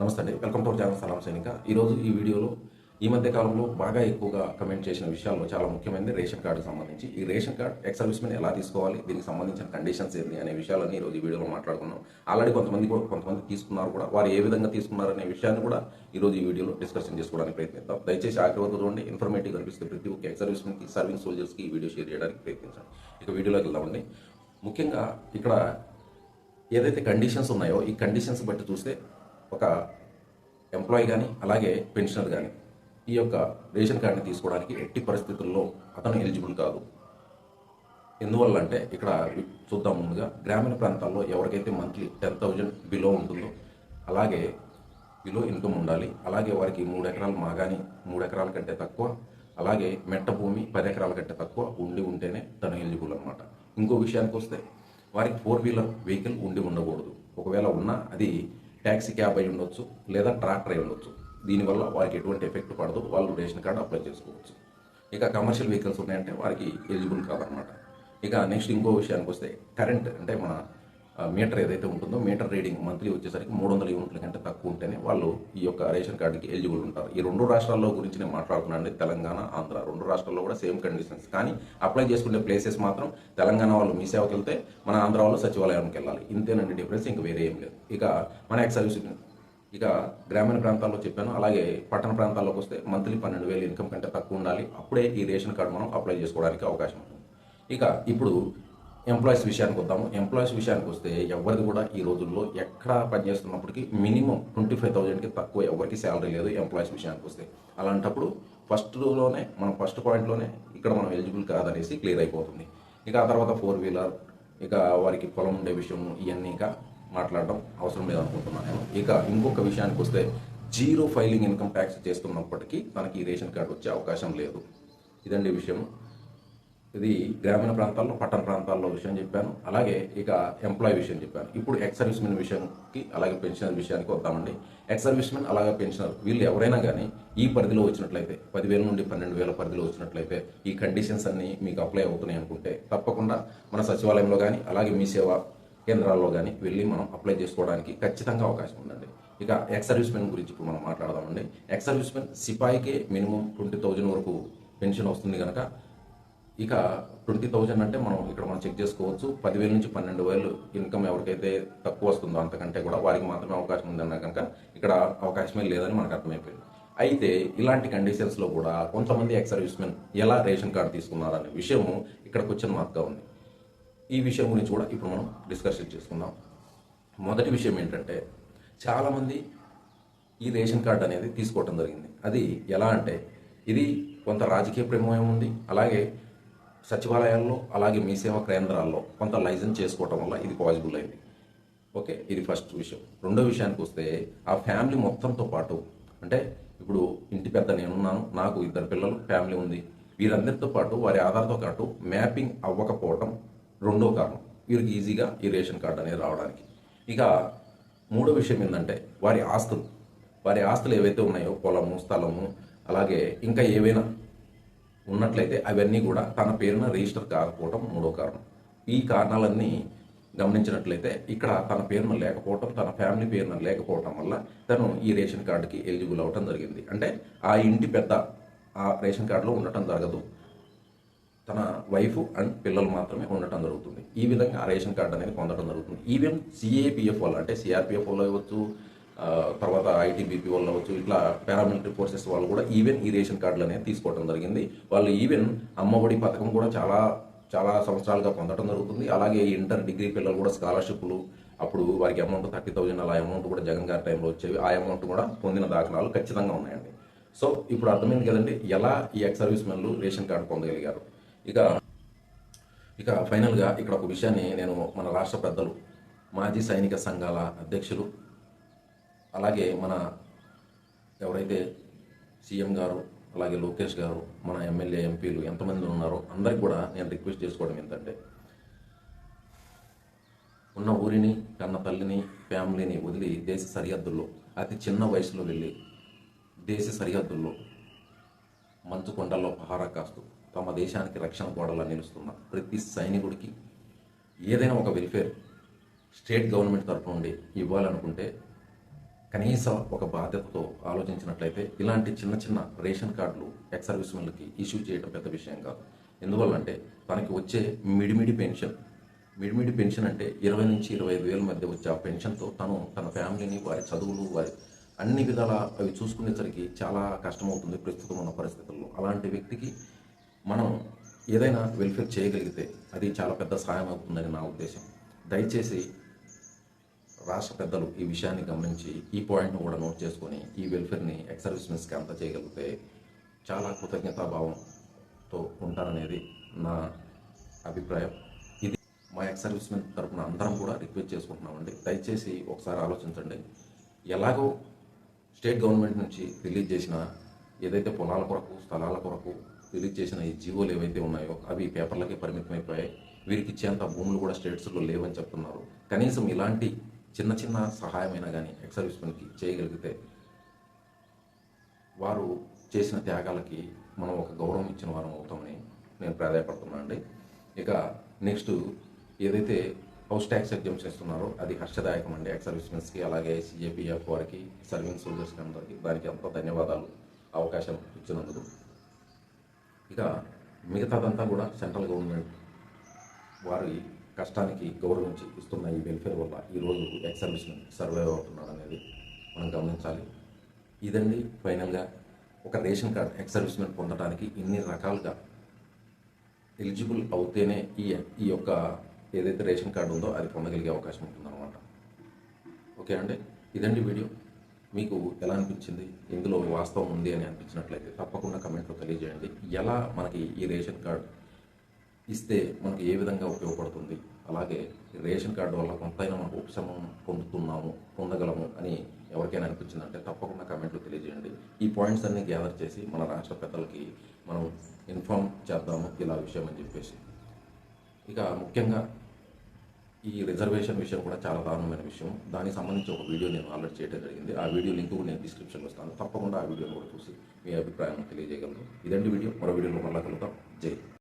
నమస్తే అండి. Welcome to our channel సలాం సైనిక. ఈరోజు ఈ వీడియోలో ఈ మధ్య కాలంలో బాగా ఎక్కువగా కమెంట్ చేసిన విషయాల్లో చాలా ముఖ్యమైనది రేషన్ కార్డుకి సంబంధించి. ఈ రేషన్ కార్డ్ ఎక్స్ సర్వీస్మెన్ ఎలా తీసుకోవాలి, దీనికి సంబంధించిన కండిషన్స్ ఏంటి అనే విషయాలన్నీ ఈరోజు ఈ వీడియోలో మాట్లాడుకున్నాం. ఆల్రెడీ కొంతమంది తీసుకున్నారు కూడా, వారు ఏ విధంగా తీసుకున్నారనే విషయాన్ని కూడా ఈరోజు ఈ వీడియోలో డిస్కషన్ చేసుకోవడానికి ప్రయత్నిద్దాం. దయచేసి ఆఖరి వరకు చూడండి. ఇన్ఫర్మేటివ్ కనిపిస్తే ప్రతి ఒక్క ఎక్స్ సర్వీస్మెన్కి, సర్వింగ్ సోల్జర్స్కి ఈ వీడియో షేర్ చేయడానికి ప్రయత్నించండి. ఇక వీడియోలోకి వెళ్దామండి. ముఖ్యంగా ఇక్కడ ఏదైతే కండిషన్స్ ఉన్నాయో ఈ కండిషన్స్ బట్టి చూస్తే ఒక ఎంప్లాయీ కానీ అలాగే పెన్షనర్ కానీ ఈ యొక్క రేషన్ కార్డుని తీసుకోవడానికి ఎట్టి పరిస్థితుల్లో అతను ఎలిజిబుల్ కాదు. ఎందువల్ల అంటే ఇక్కడ చూద్దాం. ముందుగా గ్రామీణ ప్రాంతాల్లో ఎవరికైతే మంత్లీ 10,000 బిలో ఉంటుందో, అలాగే బిలో ఇన్కమ్ ఉండాలి, అలాగే వారికి 3 ఎకరాలు మాగాని 3 ఎకరాల కంటే తక్కువ, అలాగే మెట్ట భూమి 10 ఎకరాల కంటే తక్కువ ఉంటేనే తను ఎలిజిబుల్ అనమాట. ఇంకో విషయానికి వస్తే వారికి 4 వీలర్ వెహికల్ ఉండకూడదు. ఒకవేళ ఉన్నా అది ట్యాక్సీ క్యాబ్ అయి ఉండొచ్చు, లేదా ట్రాక్టర్ అయి ఉండొచ్చు. దీనివల్ల వారికి ఎటువంటి ఎఫెక్ట్ పడదు, వాళ్ళు రేషన్ కార్డు అప్లై చేసుకోవచ్చు. ఇక కమర్షియల్ వెహికల్స్ ఉన్నాయంటే వారికి ఎలిజిబుల్ కాదనమాట. ఇక నెక్స్ట్ ఇంకో విషయానికి వస్తే కరెంట్ అంటే మన మీటర్ ఏదైతే ఉంటుందో, మీటర్ రీడింగ్ మంత్లీ వచ్చేసరికి 300 యూనిట్ల కంటే తక్కువ ఉంటేనే వాళ్ళు ఈ యొక్క రేషన్ కార్డుకి ఎలిజిబుల్ ఉంటారు. ఈ 2 రాష్ట్రాల్లో గురించి నేను మాట్లాడుతున్నాను. తెలంగాణ, ఆంధ్ర 2 రాష్ట్రాల్లో కూడా సేమ్ కండిషన్స్. కానీ అప్లై చేసుకునే ప్లేసెస్ మాత్రం తెలంగాణ వాళ్ళు మీ సేవకి వెళ్తే, మన ఆంధ్ర వాళ్ళు సచివాలయానికి వెళ్ళాలి. ఇంతేనండి డిఫరెన్స్, ఇంక వేరే ఏం లేదు. ఇక మన ఎక్స్ సర్వీస్ ఇక గ్రామీణ ప్రాంతాల్లో చెప్పాను. అలాగే పట్టణ ప్రాంతాల్లోకి వస్తే మంత్లీ 12,000 ఇన్కమ్ కంటే తక్కువ ఉండాలి. అప్పుడే ఈ రేషన్ కార్డు మనం అప్లై చేసుకోవడానికి అవకాశం ఉంటుంది. ఇక ఇప్పుడు ఎంప్లాయీస్ విషయానికి వద్దాము. ఎంప్లాయీస్ విషయానికి వస్తే ఎవరిది కూడా ఈ రోజుల్లో ఎక్కడ పనిచేస్తున్నప్పటికీ మినిమం 25,000కి తక్కువ ఎవరికి శాలరీ లేదు ఎంప్లాయీస్ విషయానికి వస్తే. అలాంటప్పుడు ఫస్ట్ పాయింట్లోనే ఇక్కడ మనం ఎలిజిబుల్ కాదనేసి క్లియర్ అయిపోతుంది. ఇక ఆ తర్వాత 4 వీలర్, ఇక వారికి పొలం ఉండే విషయం, ఇవన్నీ ఇక మాట్లాడడం అవసరం లేదనుకుంటున్నాను నేను. ఇక ఇంకొక విషయానికి వస్తే జీరో ఫైలింగ్ ఇన్కమ్ ట్యాక్స్ చేస్తున్నప్పటికీ మనకి ఈ రేషన్ కార్డు వచ్చే అవకాశం లేదు. ఇదండి విషయం. ఇది గ్రామీణ ప్రాంతాల్లో, పట్టణ ప్రాంతాల్లో విషయం చెప్పాను. అలాగే ఇక ఎంప్లాయీ విషయం చెప్పాను. ఇప్పుడు ఎక్స్ సర్వీస్మెన్ విషయానికి అలాగే పెన్షనర్ విషయానికి వద్దామండి. ఎక్స్ సర్వీస్మెన్ అలాగే పెన్షనర్ వీళ్ళు ఎవరైనా కానీ ఈ పరిధిలో వచ్చినట్లయితే, 10,000 నుండి 12,000 పరిధిలో వచ్చినట్లయితే, ఈ కండిషన్స్ అన్నీ మీకు అప్లై అవుతున్నాయి అనుకుంటే తప్పకుండా మన సచివాలయంలో కానీ అలాగే మీ సేవా కేంద్రాల్లో కానీ వెళ్ళి మనం అప్లై చేసుకోవడానికి ఖచ్చితంగా అవకాశం ఉందండి. ఇక ఎక్స్ సర్వీస్మెన్ గురించి ఇప్పుడు మనం మాట్లాడదామండి. ఎక్స్ సర్వీస్మెన్ సిపాయికే మినిమం 20,000 వరకు పెన్షన్ వస్తుంది కనుక, ఇక 20,000 అంటే మనం చెక్ చేసుకోవచ్చు. 10,000 నుంచి 12,000 ఇన్కమ్ ఎవరికైతే తక్కువ వస్తుందో అంతకంటే కూడా వారికి మాత్రమే అవకాశం ఉందన్నా కనుక ఇక్కడ అవకాశమే లేదని మనకు అర్థమైపోయింది. అయితే ఇలాంటి కండిషన్స్లో కూడా కొంతమంది ఎక్స్ సర్వీస్మెన్ ఎలా రేషన్ కార్డు తీసుకున్నారనే విషయము ఇక్కడ క్వశ్చన్ మార్క్గా ఉంది. ఈ విషయం గురించి కూడా ఇప్పుడు మనం డిస్కషన్ చేసుకుందాం. మొదటి విషయం ఏంటంటే, చాలామంది ఈ రేషన్ కార్డు అనేది తీసుకోవటం జరిగింది. అది ఎలా అంటే, ఇది కొంత రాజకీయ ప్రమేయం ఉంది, అలాగే సచివాలయాల్లో అలాగే మీ సేవా కేంద్రాల్లో కొంత లైసెన్స్ చేసుకోవటం వల్ల ఇది పాసిబుల్ అయింది. ఓకే, ఇది ఫస్ట్ విషయం. రెండో విషయానికి వస్తే ఆ ఫ్యామిలీ మొత్తంతో పాటు, అంటే ఇప్పుడు ఇంటి పెద్ద నేనున్నాను, నాకు 2 పిల్లలు, ఫ్యామిలీ ఉంది, వీరందరితో పాటు వారి ఆధార్తో పాటు మ్యాపింగ్ అవ్వకపోవటం రెండో కారణం వీరికి ఈజీగా ఈ రేషన్ కార్డు అనేది రావడానికి. ఇక మూడో విషయం ఏంటంటే వారి ఆస్తులు ఏవైతే ఉన్నాయో, పొలము, స్థలము, అలాగే ఇంకా ఏవైనా ఉన్నట్లయితే అవన్నీ కూడా తన పేరున రిజిస్టర్ కాకపోవడం మూడో కారణం. ఈ కారణాలన్నీ గమనించినట్లయితే ఇక్కడ తన పేరున లేకపోవటం, తన ఫ్యామిలీ పేరున లేకపోవటం వల్ల తను ఈ రేషన్ కార్డుకి ఎలిజిబుల్ అవ్వటం జరిగింది. అంటే ఆ ఇంటి పెద్ద ఆ రేషన్ కార్డులో ఉండటం జరగదు, తన వైఫ్ అండ్ పిల్లలు మాత్రమే ఉండటం జరుగుతుంది. ఈ విధంగా ఆ రేషన్ కార్డు అనేది పొందడం జరుగుతుంది. ఈవెన్ సిఏపిఎఫ్ వాళ్ళు, అంటే సిఆర్పిఎఫ్ వాళ్ళు అవ్వచ్చు, తర్వాత ఐటీబీపీ వాళ్ళు అవ్వచ్చు, ఇట్లా పారామిలిటరీ ఫోర్సెస్ వాళ్ళు కూడా ఈవెన్ ఈ రేషన్ కార్డులు అనేది తీసుకోవడం జరిగింది. వాళ్ళు ఈవెన్ అమ్మఒడి పథకం కూడా చాలా చాలా సంవత్సరాలుగా పొందడం జరుగుతుంది. అలాగే ఇంటర్ డిగ్రీ పిల్లలు కూడా స్కాలర్షిప్లు, అప్పుడు వారికి అమౌంట్ 30,000 అలా అమౌంట్ కూడా జగన్ గారి టైంలో వచ్చేవి. ఆ అమౌంట్ కూడా పొందిన దాఖలాలు ఖచ్చితంగా ఉన్నాయండి. సో ఇప్పుడు అర్థమైంది కదండి ఎలా ఈ ఎక్స్ సర్వీస్మెన్లు రేషన్ కార్డు పొందగలిగారు. ఇక ఫైనల్గా ఇక్కడ ఒక విషయాన్ని నేను మన రాష్ట్ర పెద్దలు, మాజీ సైనిక సంఘాల అధ్యక్షులు, అలాగే మన ఎవరైతే సీఎం గారు, అలాగే లోకేష్ గారు, మన ఎమ్మెల్యే ఎంపీలు ఎంతమంది ఉన్నారో అందరికి కూడా నేను రిక్వెస్ట్ చేసుకోవడం ఏంటంటే, ఉన్న ఊరిని, కన్న తల్లిని, ఫ్యామిలీని వదిలి దేశ సరిహద్దుల్లో అతి చిన్న వయసులో వెళ్ళి దేశ సరిహద్దుల్లో మంచు కొండల్లో పహారా కాస్తూ తమ దేశానికి రక్షణ గోడలా నిలుస్తున్న ప్రతి సైనికుడికి ఏదైనా ఒక వెల్ఫేర్ స్టేట్ గవర్నమెంట్ తరఫు నుండి ఇవ్వాలనుకుంటే కనీసం ఒక బాధ్యతతో ఆలోచించినట్లయితే ఇలాంటి చిన్న చిన్న రేషన్ కార్డులు ఎక్స్ సర్వీస్మెన్లకి ఇష్యూ చేయడం పెద్ద విషయం కాదు. ఎందువల్లంటే తనకి వచ్చే మిడిమిడి పెన్షన్ అంటే 20 నుంచి 25 వేల మధ్య వచ్చే ఆ పెన్షన్తో తను తన ఫ్యామిలీని, వారి చదువులు, వారి అన్ని విధాల అవి చూసుకునేసరికి చాలా కష్టమవుతుంది ప్రస్తుతం ఉన్న పరిస్థితుల్లో. అలాంటి వ్యక్తికి మనం ఏదైనా వెల్ఫేర్ చేయగలిగితే అది చాలా పెద్ద సహాయం అవుతుందని నా ఉద్దేశం. దయచేసి రాష్ట్ర పెద్దలు ఈ విషయాన్ని గమనించి ఈ పాయింట్ను కూడా నోట్ చేసుకొని ఈ వెల్ఫేర్ని ఎక్స్ సర్వీస్మెన్స్కి అంత చేయగలిగితే చాలా కృతజ్ఞతాభావంతో ఉంటారనేది నా అభిప్రాయం. ఇది మా ఎక్స్ సర్వీస్మెన్ తరఫున అందరం కూడా రిక్వెస్ట్ చేసుకుంటున్నామండి. దయచేసి ఒకసారి ఆలోచించండి. ఎలాగో స్టేట్ గవర్నమెంట్ నుంచి రిలీజ్ చేసిన ఏదైతే పొలాల కొరకు, స్థలాల కొరకు రిలీజ్ చేసిన ఈ జీవోలు ఏవైతే ఉన్నాయో అవి పేపర్లకే పరిమితమైపోయాయి. వీరికి ఇచ్చేంత భూములు కూడా స్టేట్స్లో లేవని చెప్తున్నారు. కనీసం ఇలాంటి చిన్న చిన్న సహాయమైనా కానీ ఎక్స్ సర్వీస్మెన్కి చేయగలిగితే వారు చేసిన త్యాగాలకి మనం ఒక గౌరవం ఇచ్చిన వారం అవుతామని నేను ప్రాధాయపడుతున్నాను అండి. ఇక నెక్స్ట్ ఏదైతే హౌస్ ట్యాక్స్ ఎగ్జామ్స్ ఇస్తున్నారో అది హర్షదాయకం అండి ఎక్స్ సర్వీస్మెన్స్కి, అలాగే సిఏపిఎఫ్ వారికి, సర్వింగ్ సోల్జర్స్కి అందరికీ. దానికి ఎంతో ధన్యవాదాలు అవకాశం ఇచ్చినందుకు. ఇక మిగతాదంతా కూడా సెంట్రల్ గవర్నమెంట్ వారి కష్టానికి గౌరవించి ఇస్తున్న ఈ వెల్ఫేర్ వల్ల ఈరోజు ఎక్స్ సర్వీస్మెన్ సర్వైవ్ అవుతున్నాడు అనేది మనం గమనించాలి. ఇదండి ఫైనల్గా ఒక రేషన్ కార్డ్ ఎక్స్ సర్వీస్మెన్ పొందడానికి ఇన్ని రకాలుగా ఎలిజిబుల్ అవుతేనే ఈ యొక్క ఏదైతే రేషన్ కార్డు ఉందో అది పొందగలిగే అవకాశం ఉంటుందన్నమాట. ఓకే అండి, ఇదండి వీడియో. మీకు ఎలా అనిపించింది, ఇందులో వాస్తవం ఉంది అని అనిపించినట్లయితే తప్పకుండా కమెంట్లో తెలియజేయండి. ఎలా మనకి ఈ రేషన్ కార్డ్ ఇస్తే మనకి ఏ విధంగా ఉపయోగపడుతుంది, అలాగే రేషన్ కార్డు వల్ల కొంతైనా మనకు ఉపశమనం పొందగలము అని ఎవరికైనా అనిపించిందంటే తప్పకుండా కమెంట్లో తెలియజేయండి. ఈ పాయింట్స్ అన్నీ గ్యాదర్ చేసి మన రాష్ట్ర పెద్దలకి మనం ఇన్ఫార్మ్ చేద్దాము ఇలా విషయం అని చెప్పేసి. ఇక ముఖ్యంగా ఈ రిజర్వేషన్ విషయం కూడా చాలా దారుణమైన విషయం. దానికి సంబంధించి ఒక వీడియో నేను ఆల్రెడీ చేయడం జరిగింది. ఆ వీడియో లింక్ కూడా నేను డిస్క్రిప్షన్లో ఇస్తాను. తప్పకుండా ఆ వీడియోని కూడా చూసి మీ అభిప్రాయాన్ని తెలియజేయగలరు. ఇదండి వీడియో. మరో వీడియోలో మళ్ళా కలుద్దాం. జై.